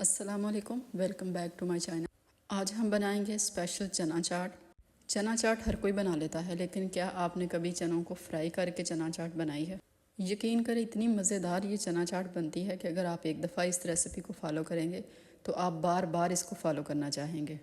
अस्सलामुअलैकुम, welcome back to my channel. आज हम बनाएंगे स्पेशल चना चाट। चना चाट हर कोई बना लेता है, लेकिन क्या आपने कभी चनों को फ्राई करके चना चाट बनाई है? यकीन करें, इतनी मज़ेदार ये चना चाट बनती है कि अगर आप एक दफ़ा इस रेसिपी को फॉलो करेंगे तो आप बार बार इसको फॉलो करना चाहेंगे।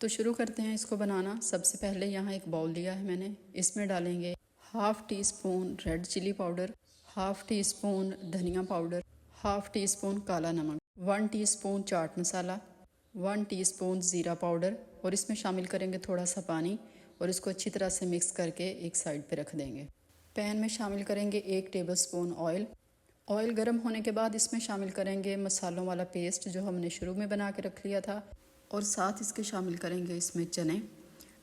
तो शुरू करते हैं इसको बनाना। सबसे पहले यहाँ एक बाउल लिया है मैंने, इसमें डालेंगे half teaspoon red chilli powder, half teaspoon धनिया पाउडर, हाफ़ टी स्पून काला नमक, 1 टीस्पून चाट मसाला, 1 टीस्पून ज़ीरा पाउडर और इसमें शामिल करेंगे थोड़ा सा पानी और इसको अच्छी तरह से मिक्स करके एक साइड पे रख देंगे। पैन में शामिल करेंगे 1 टेबलस्पून ऑयल। ऑयल गर्म होने के बाद इसमें शामिल करेंगे मसालों वाला पेस्ट जो हमने शुरू में बना के रख लिया था, और साथ इसके शामिल करेंगे इसमें चने।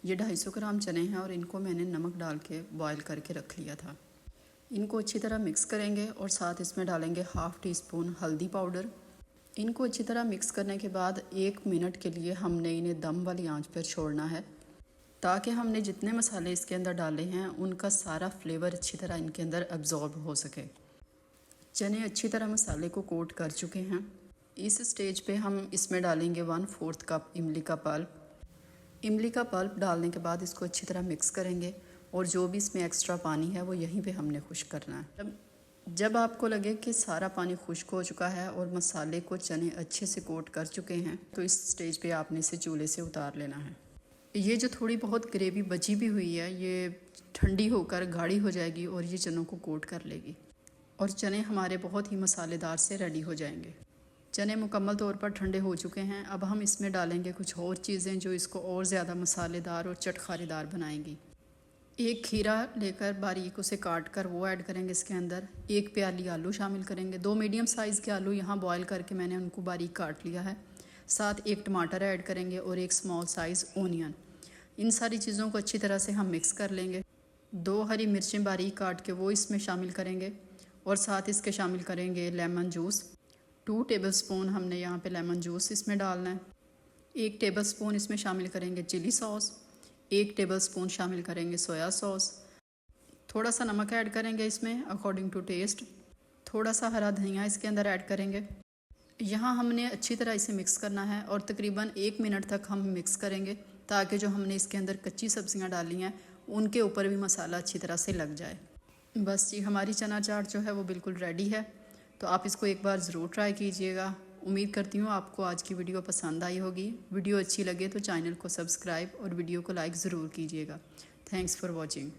ये 250 ग्राम चने हैं और इनको मैंने नमक डाल के बॉयल करके रख लिया था। इनको अच्छी तरह मिक्स करेंगे और साथ इसमें डालेंगे हाफ़ टी स्पून हल्दी पाउडर। इनको अच्छी तरह मिक्स करने के बाद 1 मिनट के लिए हमने इन्हें दम वाली आंच पर छोड़ना है, ताकि हमने जितने मसाले इसके अंदर डाले हैं उनका सारा फ्लेवर अच्छी तरह इनके अंदर अब्जॉर्ब हो सके। चने अच्छी तरह मसाले को कोट कर चुके हैं। इस स्टेज पे हम इसमें डालेंगे 1/4 कप इमली का पल्प। इमली का पल्प डालने के बाद इसको अच्छी तरह मिक्स करेंगे और जो भी इसमें एक्स्ट्रा पानी है वो यहीं पे हमने खुश्क करना है। जब आपको लगे कि सारा पानी खुश्क हो चुका है और मसाले को चने अच्छे से कोट कर चुके हैं, तो इस स्टेज पे आपने इसे चूल्हे से उतार लेना है। ये जो थोड़ी बहुत ग्रेवी बची भी हुई है, ये ठंडी होकर गाढ़ी हो जाएगी और ये चनों को कोट कर लेगी और चने हमारे बहुत ही मसालेदार से रेडी हो जाएंगे। चने मुकम्मल तौर पर ठंडे हो चुके हैं। अब हम इसमें डालेंगे कुछ और चीज़ें जो इसको और ज़्यादा मसालेदार और चटखारेदार बनाएंगी। एक खीरा लेकर बारीक उसे काट कर वो ऐड करेंगे इसके अंदर। 1 प्याली आलू शामिल करेंगे। 2 मीडियम साइज़ के आलू यहाँ बॉयल करके मैंने उनको बारीक काट लिया है। साथ 1 टमाटर ऐड करेंगे और 1 स्मॉल साइज़ ओनियन। इन सारी चीज़ों को अच्छी तरह से हम मिक्स कर लेंगे। 2 हरी मिर्चें बारीक काट के वो इसमें शामिल करेंगे और साथ इसके शामिल करेंगे लेमन जूस। 2 टेबलस्पून हमने यहाँ पे लेमन जूस इसमें डालना है। 1 टेबलस्पून इसमें शामिल करेंगे चिली सॉस। 1 टेबलस्पून शामिल करेंगे सोया सॉस। थोड़ा सा नमक ऐड करेंगे इसमें अकॉर्डिंग टू टेस्ट। थोड़ा सा हरा धनिया इसके अंदर ऐड करेंगे। यहाँ हमने अच्छी तरह इसे मिक्स करना है और तकरीबन 1 मिनट तक हम मिक्स करेंगे, ताकि जो हमने इसके अंदर कच्ची सब्जियाँ डाली हैं उनके ऊपर भी मसाला अच्छी तरह से लग जाए। बस जी, हमारी चना चाट जो है वो बिल्कुल रेडी है। तो आप इसको एक बार ज़रूर ट्राई कीजिएगा। उम्मीद करती हूँ आपको आज की वीडियो पसंद आई होगी। वीडियो अच्छी लगे तो चैनल को सब्सक्राइब और वीडियो को लाइक ज़रूर कीजिएगा। Thanks for watching.